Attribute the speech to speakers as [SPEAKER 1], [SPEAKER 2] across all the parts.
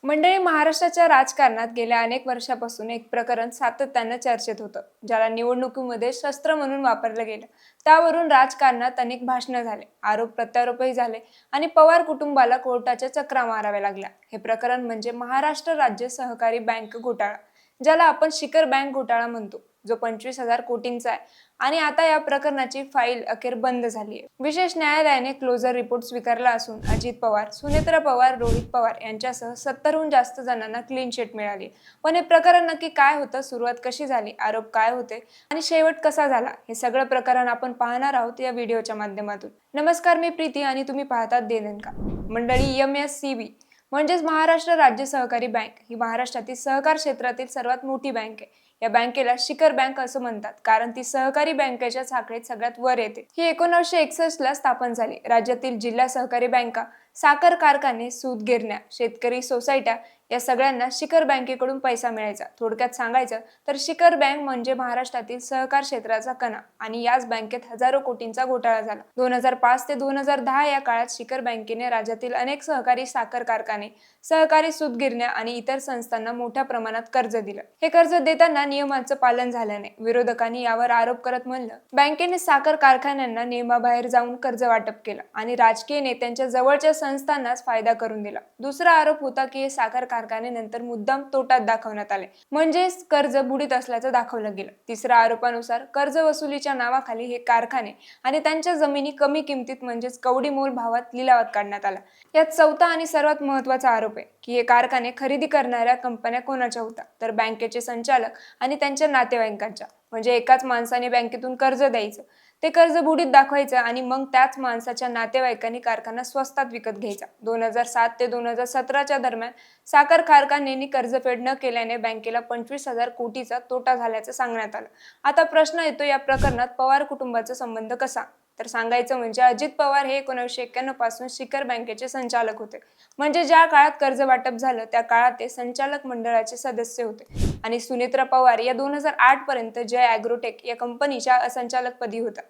[SPEAKER 1] मंडळी, महाराष्ट्राच्या राजकारणात गेल्या अनेक वर्षापासून एक प्रकरण सातत्यानं चर्चेत होतं, ज्याला निवडणुकीमध्ये शस्त्र म्हणून वापरलं गेलं. त्यावरून राजकारणात अनेक भाषणं झाले, आरोप प्रत्यारोपही झाले आणि पवार कुटुंबाला कोर्टाच्या चकरा माराव्या लागल्या. हे प्रकरण म्हणजे महाराष्ट्र राज्य सहकारी बँक घोटाळा, ज्याला आपण शिखर बँक घोटाळा म्हणतो, जो 25,000 कोटींचा आहे. आणि आता या प्रकरणाची फाईल अखेर बंद झाली आहे. विशेष न्यायालयाने क्लोजर रिपोर्ट स्वीकारला असून अजित पवार, सुनेत्रा पवार, रोहित पवार यांच्यासह 70हून जास्त जणांना क्लीन चिट मिळाली. पण हे प्रकरण नक्की काय होतं, सुरुवात कशी झाली, आरोप काय होते आणि शेवट कसा झाला, हे सगळं प्रकरण आपण पाहणार आहोत या व्हिडिओच्या माध्यमातून. नमस्कार, मी प्रीती आणि तुम्ही पाहतात देनका. मंडळी, MSCB म्हणजेच महाराष्ट्र राज्य सहकारी बँक ही महाराष्ट्रातील सहकार क्षेत्रातील सर्वात मोठी बँक आहे. या बँकेला शिखर बँक असं म्हणतात, कारण ती सहकारी बँकेच्या साखळीत सगळ्यात वर येते. ही 1961 ला स्थापन झाली. राज्यातील जिल्हा सहकारी बँका, साखर कारखाने, सूत गिरण्या, शेतकरी सोसायट्या या सगळ्यांना शिखर बँकेकडून पैसा मिळायचा. थोडक्यात सांगायचं तर शिखर बँक म्हणजे महाराष्ट्रातील सहकार क्षेत्राचा कणा आणि याच बँकेत हजारो कोटींचा घोटाळा झाला. 2005 ते 2010 या काळात शिखर बँकेने राज्यातील अनेक सहकारी साखर कारखाने, सहकारी सूत गिरण्या आणि इतर संस्थांना मोठ्या प्रमाणात कर्ज दिलं. हे कर्ज देताना नियमांचं पालन झालं नाही. विरोधकांनी यावर आरोप करत म्हणलं, बँकेने साखर कारखान्यांना नियमाबाहेर जाऊन कर्ज वाटप केलं आणि राजकीय नेत्यांच्या जवळच्या संस्थांनाच फायदा करून दिला. दुसरा आरोप होता की हे साखर कारखाने नंतर मुद्दाम तोट्यात दाखवण्यात आले, म्हणजेच कर्ज बुडीत असल्याचं दाखवलं गेलं. तिसऱ्या आरोपानुसार कर्ज वसुलीच्या नावाखाली हे कारखाने आणि त्यांच्या जमिनी कमी किमतीत म्हणजेच कवडी मोल भावात लिलावात काढण्यात आला. यात चौथा आणि सर्वात महत्त्वाचा आरोप आहे की हे कारखाने खरेदी करणाऱ्या कंपन्या कोणाच्या होत्या, तर बँकेचे संचालक आणि त्यांच्या नातेवाईकांच्या. म्हणजे एकाच माणसाने बँकेतून कर्ज द्यायचं, ते कर्ज बुडीत दाखवायचं आणि मग त्याच माणसाच्या नातेवाईकांनी कारखाना स्वस्तात विकत घ्यायचा. 2007 ते 2017च्या दरम्यान साखर कारखान्यांनी कर्जफेड न केल्याने बँकेला 25,000 कोटीचा तोटा झाल्याचं सांगण्यात आलं. आता प्रश्न येतो, या प्रकरणात पवार कुटुंबाचा संबंध कसा? तर सांगायचं म्हणजे अजित पवार हे 1991 पासून शिखर बँकेचे संचालक होते. म्हणजे ज्या काळात कर्ज वाटप झालं त्या काळात ते संचालक मंडळाचे सदस्य होते. आणि सुनेत्रा पवार या 2008 पर्यंत जय ॲग्रोटेक या कंपनीच्या संचालकपदी होत्या.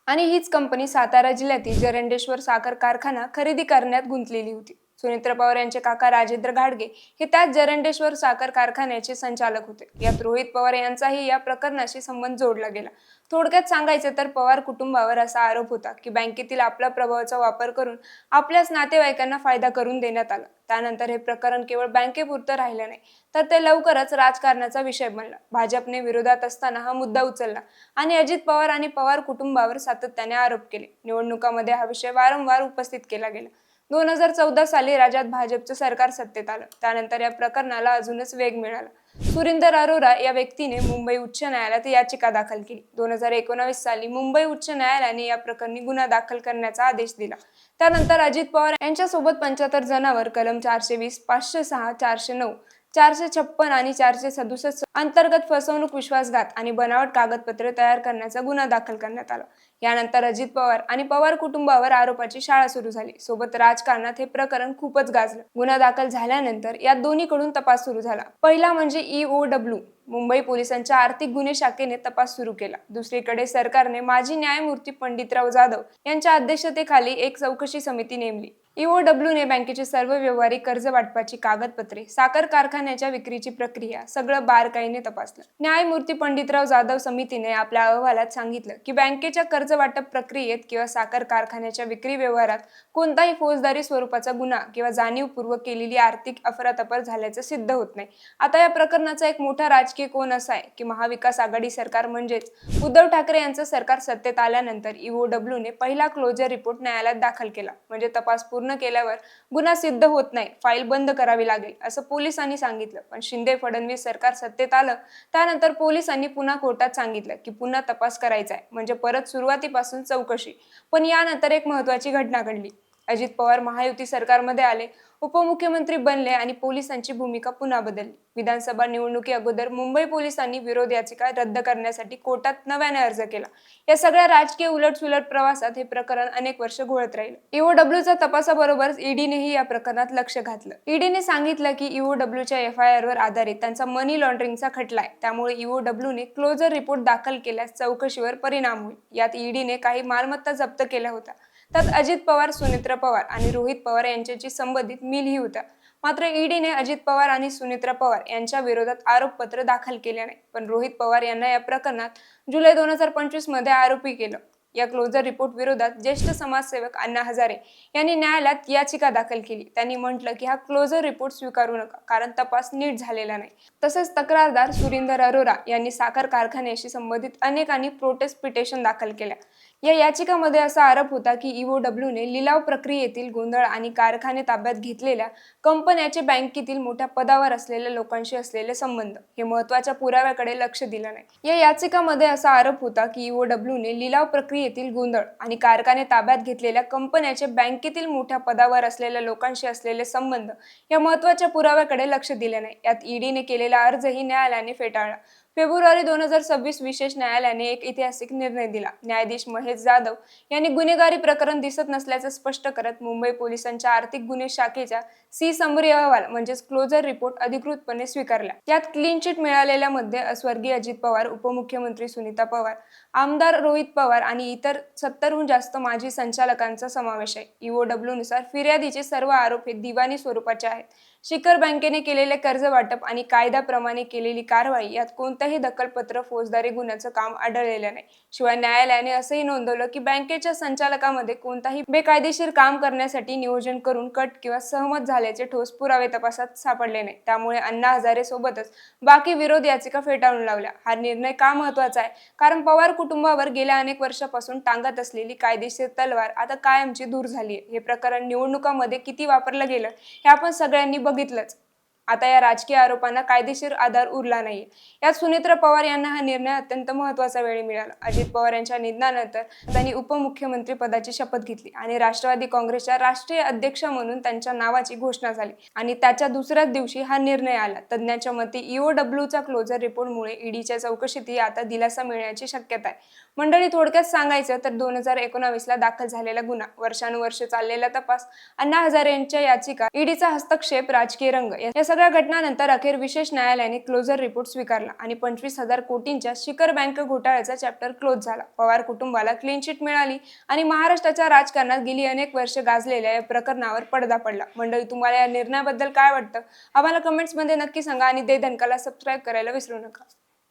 [SPEAKER 1] आणि हीच कंपनी सातारा जिल्ह्यातील जरंडेश्वर साखर कारखाना खरेदी करण्यात गुंतलेली होती. सुनेत्रा पवार यांचे काका राजेंद्र घाडगे हे त्याच जरंडेश्वर साखर कारखान्याचे संचालक होते. यात रोहित पवार यांचाही या प्रकरणाशी संबंध जोडला गेला. थोडक्यात सांगायचं तर पवार कुटुंबावर असा आरोप होता की बँकेतील आपल्या प्रभावाचा वापर करून आपल्याच नातेवाईकांना फायदा करून देण्यात आला. त्यानंतर हे प्रकरण केवळ बँकेपुरतं राहिलं नाही, तर ते लवकरच राजकारणाचा विषय बनला. भाजपने विरोधात असताना हा मुद्दा उचलला आणि अजित पवार आणि पवार कुटुंबावर सातत्याने आरोप केले. निवडणुकांमध्ये हा विषय वारंवार उपस्थित केला गेला. 2014 साली राज्यात भाजपचं सरकार सत्तेत आलं. त्यानंतर या प्रकरणाला अजूनच वेग मिळाला. सुरिंदर अरोरा या व्यक्तीने मुंबई उच्च न्यायालयात याचिका दाखल केली. 2019 साली मुंबई उच्च न्यायालयाने या प्रकरणी गुन्हा दाखल करण्याचा आदेश दिला. त्यानंतर अजित पवार यांच्यासोबत 75 जणांवर कलम 420, 506, 409, 456 आणि 467 अंतर्गत फसवणूक, विश्वासघात आणि बनावट कागदपत्रे तयार करण्याचा गुन्हा दाखल करण्यात आला. यानंतर अजित पवार आणि पवार कुटुंबावर आरोपाची शाळा सुरू झाली. सोबत राजकारणात हे प्रकरण खूपच गाजलं. गुन्हा दाखल झाल्यानंतर यात दोन्हीकडून तपास सुरू झाला. पहिला म्हणजे EOW मुंबई पोलिसांच्या आर्थिक गुन्हे शाखेने तपास सुरू केला. दुसरीकडे सरकारने माजी न्यायमूर्ती पंडितराव जाधव यांच्या अध्यक्षतेखाली एक चौकशी समिती नेमली. EOWने बँकेचे सर्व व्यवहारिक कर्ज वाटपाची कागदपत्रे, साखर कारखान्याच्या विक्रीची प्रक्रिया सगळं बारकाईने तपासलं. न्यायमूर्ती पंडितराव जाधव समितीने आपल्या अहवालात सांगितलं की बँकेच्या कर्ज वाटप प्रक्रियेत किंवा साखर कारखान्याच्या विक्री व्यवहारात कोणताही फौजदारी स्वरूपाचा गुन्हा किंवा जाणीवपूर्वक केलेली आर्थिक अफरातफर झाल्याचं सिद्ध होत नाही. आता या प्रकरणाचा एक मोठा राजकीय कोन असा आहे की महाविकास आघाडी सरकार म्हणजेच उद्धव ठाकरे यांचं सरकार सत्तेत आल्यानंतर EOWने पहिला क्लोजर रिपोर्ट न्यायालयात दाखल केला. म्हणजे तपास पूर्ण केल्यावर गुन्हा सिद्ध होत नाही, फाईल बंद करावी लागेल असं पोलिसांनी सांगितलं. पण शिंदे फडणवीस सरकार सत्तेत आलं त्यानंतर पोलिसांनी पुन्हा कोर्टात सांगितलं की पुन्हा तपास करायचा आहे, म्हणजे परत सुरुवातीपासून चौकशी. पण यानंतर एक महत्त्वाची घटना घडली. अजित पवार महायुती सरकारमध्ये आले, उपमुख्यमंत्री बनले आणि पोलिसांची भूमिका पुन्हा बदलली. विधानसभा निवडणुकी अगोदर मुंबई पोलिसांनी विरोध याचिका रद्द करण्यासाठी कोर्टात नव्याने अर्ज केला. या सगळ्या राजकीय उलटसुलट प्रवासात हे प्रकरण अनेक वर्ष घोळत राहिलं. EOWच्या तपासाबरोबरच ईडीनेही या प्रकरणात लक्ष घातलं. ईडीने सांगितलं की EOWच्या FIR वर आधारित त्यांचा मनी लॉन्ड्रिंगचा खटला आहे, त्यामुळे EOWने क्लोजर रिपोर्ट दाखल केल्यास चौकशीवर परिणाम होईल. यात ईडीने काही मालमत्ता जप्त केल्या होत्या. त्यात अजित पवार, सुनेत्रा पवार आणि रोहित पवार यांच्याशी संबंधित मिलही होत्या. मात्र ईडीने अजित पवार आणि सुनेत्रा पवार यांच्या विरोधात आरोपपत्र दाखल केले नाही, पण रोहित पवार यांना या प्रकरणात जुलै 2025 मध्ये आरोपी केलं. या क्लोजर रिपोर्ट विरोधात ज्येष्ठ समाजसेवक अण्णा हजारे यांनी न्यायालयात याचिका दाखल केली. त्यांनी म्हटलं की हा क्लोजर रिपोर्ट स्वीकारू नका, कारण तपास नीट झालेला नाही. तसेच तक्रारदार सुरिंदर अरोरा यांनी साखर कारखान्याशी संबंधित अनेकांनी प्रोटेस्ट पिटिशन दाखल केल्या. या याचिकामध्ये असा आरोप होता की ईओडब्ल्यूने लिलाव प्रक्रियेतील गोंधळ आणि कारखाने ताब्यात घेतलेल्या कंपन्याचे बँकेतील मोठ्या पदावर असलेल्या लोकांशी असलेले संबंध हे महत्त्वाच्या पुराव्याकडे लक्ष दिलं नाही. या याचिकामध्ये असा आरोप होता की ईओडब्ल्यूने लिलाव प्रक्रियेतील गोंधळ आणि कारखाने ताब्यात घेतलेल्या कंपन्याचे बँकेतील मोठ्या पदावर असलेल्या लोकांशी असलेले संबंध या महत्त्वाच्या पुराव्याकडे लक्ष दिले नाही. यात ईडीने केलेला अर्जही न्यायालयाने फेटाळला. फेब्रुवारी 2026 विशेष न्यायालयाने एक ऐतिहासिक निर्णय दिला. न्यायाधीश महेश जाधव यांनी गुन्हेगारी प्रकरण दिसत नसल्याचं स्पष्ट करत मुंबई पोलिसांच्या आर्थिक गुन्हे शाखेच्या सी समरी अहवाल म्हणजेच क्लोजर रिपोर्ट अधिकृतपणे स्वीकारला. यात क्लीन चिट मिळालेल्यामध्ये स्वर्गीय अजित पवार, उपमुख्यमंत्री सुनीता पवार, आमदार रोहित पवार आणि इतर 70हून जास्त माजी संचालकांचा समावेश आहे. ईओडब्ल्यूनुसार फिर्यादीचे सर्व आरोप हे दिवाणी स्वरूपाचे आहेत. शिखर बँकेने केलेले कर्ज वाटप आणि कायद्याप्रमाणे केलेली कारवाई यात कोणत्याही दखलपत्र फौजदारी गुन्ह्याचं काम आढळलेलं नाही. शिवाय न्यायालयाने असंही नोंदवलं की बँकेच्या संचालकामध्ये कोणताही बेकायदेशीर काम करण्यासाठी नियोजन करून कट किंवा सहमत झाल्याचे ठोस पुरावे तपासात सापडले नाही. त्यामुळे अण्णा हजारे सोबतच बाकी विरोध याचिका फेटाळून लावल्या. हा निर्णय का महत्त्वाचा आहे? कारण पवार कुटुंबावर गेल्या अनेक वर्षापासून टांगत असलेली कायदेशीर तलवार आता कायमची दूर झाली आहे. हे प्रकरण निवडणुकांमध्ये किती वापरलं गेलं हे आपण सगळ्यांनी बघितलंच. आता या राजकीय आरोपांना कायदेशीर आधार उरला नाहीये. यात सुनेत्रा पवार यांना हा निर्णय अत्यंत महत्त्वाचा वेळी मिळाला. अजित पवार यांच्या निधनानंतर त्यांनी उपमुख्यमंत्री पदाची शपथ घेतली आणि राष्ट्रवादी काँग्रेसच्या राष्ट्रीय अध्यक्ष म्हणून त्यांच्या नावाची घोषणा झाली आणि त्याच्या दुसऱ्याच दिवशी हा निर्णय आला. तज्ज्ञांच्या मते ईओडब्ल्यूचा क्लोजर रिपोर्टमुळे ईडीच्या चौकशीतही आता दिलासा मिळण्याची शक्यता आहे. मंडळी, थोडक्यात सांगायचं तर 2019 ला दाखल झालेला गुन्हा, वर्षानुवर्षे चाललेला तपास, अण्णा हजारे यांच्या याचिका, ईडीचा हस्तक्षेप, राजकीय रंग या सगळ्या घटनांनंतर अखेर विशेष न्यायालयाने क्लोजर रिपोर्ट स्वीकारला आणि 25,000 कोटींच्या शिखर बँक घोटाळ्याचा चॅप्टर क्लोज झाला. पवार कुटुंबाला क्लीन चिट मिळाली आणि महाराष्ट्राच्या राजकारणात गेली अनेक वर्ष गाजलेल्या या प्रकरणावर पडदा पडला. मंडळी, तुम्हाला या निर्णयाबद्दल काय वाटतं? आम्हाला कमेंट्समध्ये नक्की सांगा आणि दे दणकाला सबस्क्राईब करायला विसरू नका.